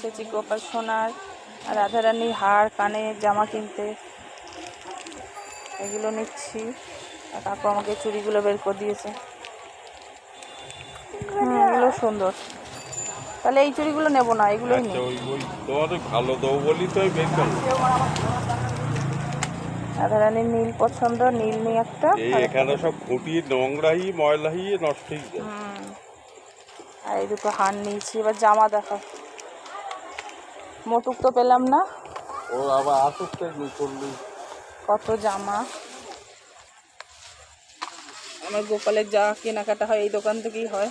এসেছি গোপাল সোনার আর রাধারানীর হার কানে জামা কিনতে। এগুলো নিচ্ছি। আর কাকু আমাকে চুড়িগুলো বের করে দিয়েছে। এগুলো সুন্দর। তাহলে এই চুড়িগুলো নেবো না, এগুলোই নেই। ভালো দেবো বলি তো বের করো। রাধারানীর নীল পছন্দ, নীল নিয়ে একটা। এখানে সব খুঁটিয়ে নোংরাই ময়লাই নষ্ট হয়ে যায়। আর এই দুটো হার নিয়েছি। এবার জামা দেখা। মোটুক তো পেলাম না। ও আবার আসুক করলি কত জামা। আমার গোপালের যা কেনাকাটা হয় এই দোকান থেকেই হয়।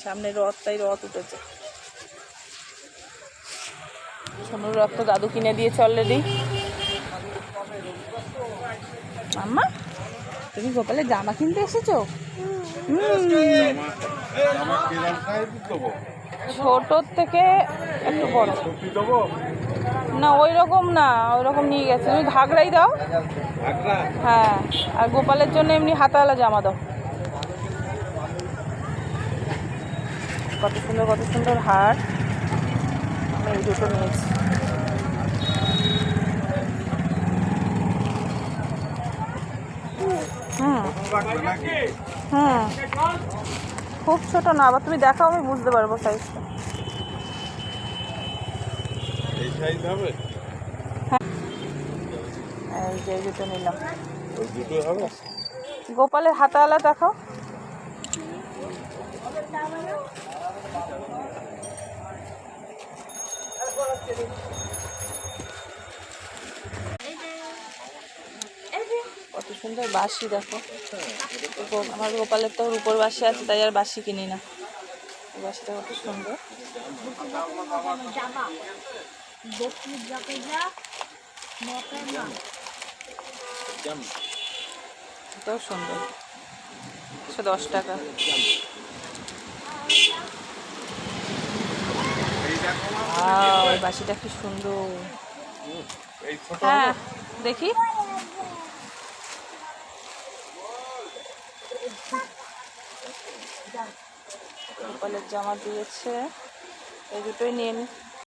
সামনে রথ, তাই রথ উঠেছে। সোনুর রথ তো দাদু কিনে দিয়েছে অলরেডি। মাম্মা, তুমি গোপালের জামা কিনতে এসেছো? ছোটোর থেকে একটু বড় না, ওই রকম না, ওই রকম নিয়ে গেছে। তুমি ঘাগরাই দাও। হ্যাঁ, আর গোপালের জন্য এমনি হাতাওয়ালা জামা দাও। কত সুন্দর কত সুন্দর হার। আমি এই দুটো নিয়েছি। খুব ছোট না, আবার তুমি দেখাও, আমি বুঝতে পারবো সাইজটা। এই যে এই দুটো নিলাম। গোপালের হাতাওয়ালা দেখাও। কত সুন্দর বাঁশি দেখো। আমার গোপালের তো রূপোর বাঁশি আছে, তাই আর বাঁশি কিনি না। বাঁশিটা কত সুন্দর। এটাও সুন্দর। 110 টাকা। বাঁশিটা কি সুন্দর। হ্যাঁ, দেখি। গোপালের জামা দিয়েছে, এই দুটোই নিন।